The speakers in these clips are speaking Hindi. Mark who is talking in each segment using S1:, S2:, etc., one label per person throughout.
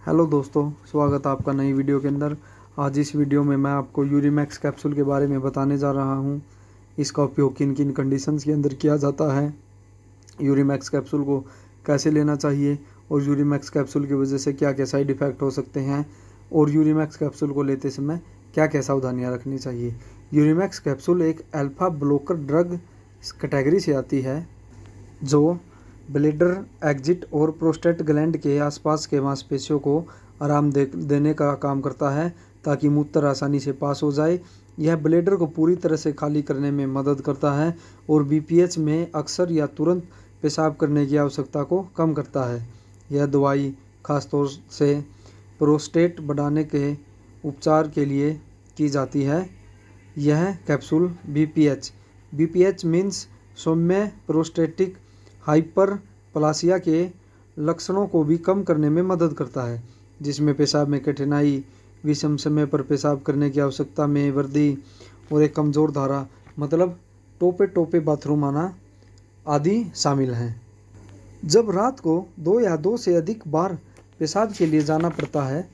S1: हेलो दोस्तों, स्वागत है आपका नई वीडियो के अंदर। आज इस वीडियो में मैं आपको यूरिमैक्स कैप्सूल के बारे में बताने जा रहा हूं। इसका उपयोग किन किन कंडीशंस के अंदर किया जाता है, यूरिमैक्स कैप्सूल को कैसे लेना चाहिए और यूरिमैक्स कैप्सूल की वजह से क्या क्या साइड इफ़ेक्ट हो सकते हैं और यूरिमैक्स कैप्सूल को लेते समय क्या क्या सावधानियाँ रखनी चाहिए। यूरिमैक्स कैप्सूल एक अल्फा ब्लॉकर ड्रग कैटेगरी से आती है जो ब्लैडर एग्जिट और प्रोस्टेट ग्लैंड के आसपास के मांसपेशियों को आराम देने का काम करता है ताकि मूत्र आसानी से पास हो जाए। यह ब्लैडर को पूरी तरह से खाली करने में मदद करता है और बीपीएच में अक्सर या तुरंत पेशाब करने की आवश्यकता को कम करता है। यह दवाई खासतौर से प्रोस्टेट बढ़ाने के उपचार के लिए की जाती है। यह कैप्सूल बीपीएच मीन्स सौम्य प्रोस्टेटिक हाइपरप्लासिया के लक्षणों को भी कम करने में मदद करता है, जिसमें पेशाब में कठिनाई, विषम समय पर पेशाब करने की आवश्यकता में वृद्धि और एक कमज़ोर धारा मतलब टोपे टोपे बाथरूम आना आदि शामिल हैं। जब रात को 2 या 2 से अधिक बार पेशाब के लिए जाना पड़ता है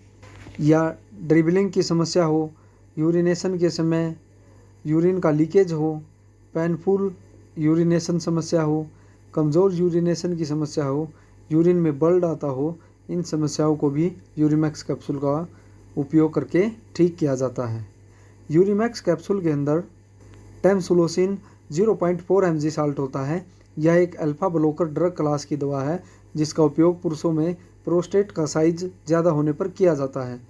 S1: या ड्रिबलिंग की समस्या हो, यूरिनेशन के समय यूरिन का लीकेज हो, पेनफुल यूरिनेशन समस्या हो, कमज़ोर यूरिनेशन की समस्या हो, यूरिन में ब्लड आता हो, इन समस्याओं को भी यूरिमैक्स कैप्सूल का उपयोग करके ठीक किया जाता है। यूरिमैक्स कैप्सूल के अंदर टेमसुलोसिन 0.4 mg साल्ट होता है। यह एक अल्फा ब्लॉकर ड्रग क्लास की दवा है जिसका उपयोग पुरुषों में प्रोस्टेट का साइज ज़्यादा होने पर किया जाता है।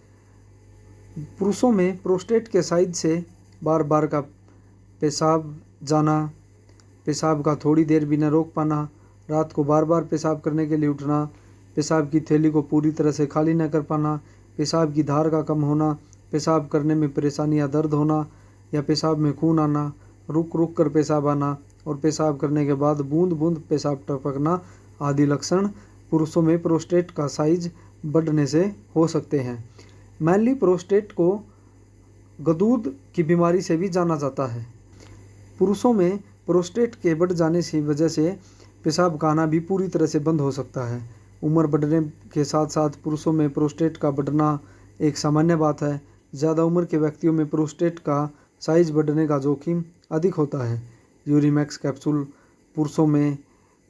S1: पुरुषों में प्रोस्टेट के साइज से बार बार का पेशाब जाना, पेशाब का थोड़ी देर भी न रोक पाना, रात को बार बार पेशाब करने के लिए उठना, पेशाब की थैली को पूरी तरह से खाली न कर पाना, पेशाब की धार का कम होना, पेशाब करने में परेशानी या दर्द होना या पेशाब में खून आना, रुक रुक कर पेशाब आना और पेशाब करने के बाद बूंद बूंद पेशाब टपकना आदि लक्षण पुरुषों में प्रोस्टेट का साइज बढ़ने से हो सकते हैं। मैनली प्रोस्टेट को गदूद की बीमारी से भी जाना जाता है। पुरुषों में प्रोस्टेट के बढ़ जाने की वजह से पेशाब का आना भी पूरी तरह से बंद हो सकता है। उम्र बढ़ने के साथ साथ पुरुषों में प्रोस्टेट का बढ़ना एक सामान्य बात है। ज़्यादा उम्र के व्यक्तियों में प्रोस्टेट का साइज बढ़ने का जोखिम अधिक होता है। यूरिमैक्स कैप्सूल पुरुषों में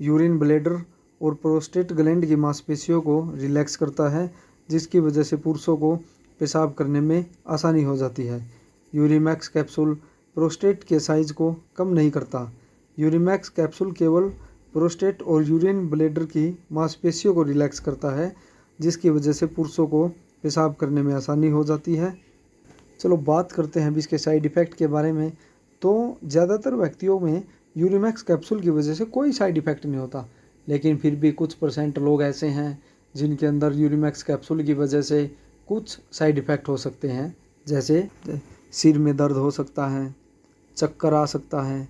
S1: यूरिन ब्लैडर और प्रोस्टेट ग्लैंड की मांसपेशियों को रिलैक्स करता है, जिसकी वजह से पुरुषों को पेशाब करने में आसानी हो जाती है। यूरिमैक्स कैप्सूल प्रोस्टेट के साइज को कम नहीं करता। यूरिमैक्स कैप्सूल केवल प्रोस्टेट और यूरिन ब्लैडर की मांसपेशियों को रिलैक्स करता है, जिसकी वजह से पुरुषों को पेशाब करने में आसानी हो जाती है। चलो बात करते हैं अभी इसके साइड इफ़ेक्ट के बारे में। तो ज़्यादातर व्यक्तियों में यूरिमैक्स कैप्सूल की वजह से कोई साइड इफ़ेक्ट नहीं होता, लेकिन फिर भी कुछ % लोग ऐसे हैं जिनके अंदर यूरिमैक्स कैप्सूल की वजह से कुछ साइड इफ़ेक्ट हो सकते हैं, जैसे सिर में दर्द हो सकता है, चक्कर आ सकता है,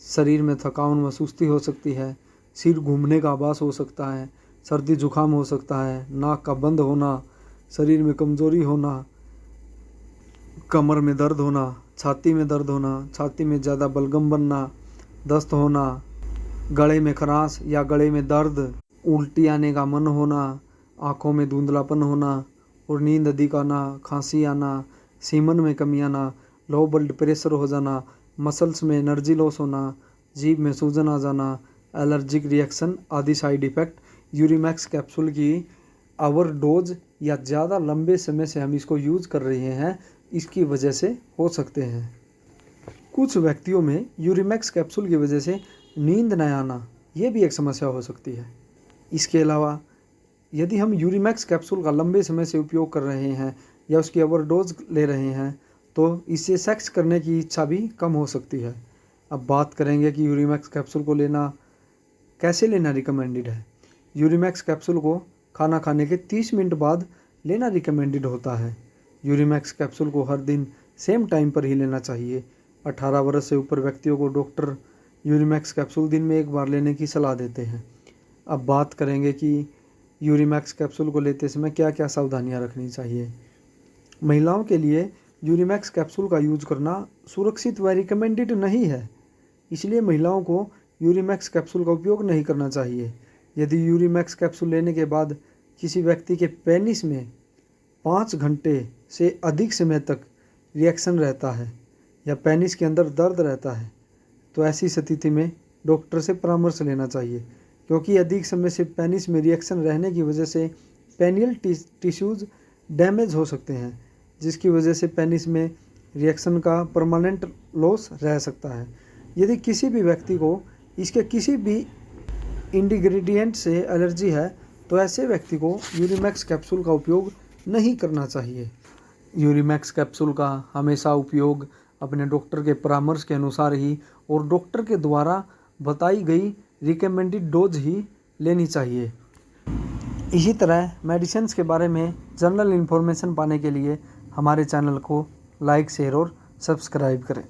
S1: शरीर में थकान व सुस्ती हो सकती है, सिर घूमने का आभास हो सकता है, सर्दी जुकाम हो सकता है, नाक का बंद होना, शरीर में कमज़ोरी होना, कमर में दर्द होना, छाती में दर्द होना, छाती में ज़्यादा बलगम बनना, दस्त होना, गले में खराश या गले में दर्द, उल्टी आने का मन होना, आँखों में धुंधलापन होना और नींद अधिक आना, खांसी आना, सीमन में कमी आना, लो ब्लड प्रेशर हो जाना, मसल्स में एनर्जी लॉस होना, जीभ में सूजन आ जाना, एलर्जिक रिएक्शन आदि साइड इफ़ेक्ट यूरिमैक्स कैप्सूल की ओवरडोज या ज़्यादा लंबे समय से हम इसको यूज़ कर रहे हैं इसकी वजह से हो सकते हैं। कुछ व्यक्तियों में यूरिमैक्स कैप्सूल की वजह से नींद न आना ये भी एक समस्या हो सकती है। इसके अलावा यदि हम यूरिमैक्स कैप्सूल का लंबे समय से उपयोग कर रहे हैं या उसकी ओवरडोज ले रहे हैं तो इससे सेक्स करने की इच्छा भी कम हो सकती है। अब बात करेंगे कि यूरिमैक्स कैप्सूल को कैसे लेना रिकमेंडेड है। यूरिमैक्स कैप्सूल को खाना खाने के 30 मिनट बाद लेना रिकमेंडेड होता है। यूरिमैक्स कैप्सूल को हर दिन सेम टाइम पर ही लेना चाहिए। 18 वर्ष से ऊपर व्यक्तियों को डॉक्टर यूरिमैक्स कैप्सूल दिन में 1 बार लेने की सलाह देते हैं। अब बात करेंगे कि यूरिमैक्स कैप्सूल को लेते समय क्या क्या सावधानियां रखनी चाहिए। महिलाओं के लिए यूरिमैक्स कैप्सूल का यूज करना सुरक्षित व रिकमेंडेड नहीं है, इसलिए महिलाओं को यूरिमैक्स कैप्सूल का उपयोग नहीं करना चाहिए। यदि यूरिमैक्स कैप्सूल लेने के बाद किसी व्यक्ति के पेनिस में 5 घंटे से अधिक समय तक रिएक्शन रहता है या पेनिस के अंदर दर्द रहता है, तो ऐसी स्थिति में डॉक्टर से परामर्श लेना चाहिए, क्योंकि अधिक समय से पेनिस में रिएक्शन रहने की वजह से पेनियल टिश्यूज़ डैमेज हो सकते हैं, जिसकी वजह से पेनिस में रिएक्शन का परमानेंट लॉस रह सकता है। यदि किसी भी व्यक्ति को इसके किसी भी इंग्रेडिएंट से एलर्जी है, तो ऐसे व्यक्ति को यूरिमैक्स कैप्सूल का उपयोग नहीं करना चाहिए। यूरिमैक्स कैप्सूल का हमेशा उपयोग अपने डॉक्टर के परामर्श के अनुसार ही और डॉक्टर के द्वारा बताई गई रिकमेंडेड डोज ही लेनी चाहिए। इसी तरह मेडिसिन्स के बारे में जनरल इन्फॉर्मेशन पाने के लिए हमारे चैनल को लाइक, शेयर और सब्सक्राइब करें।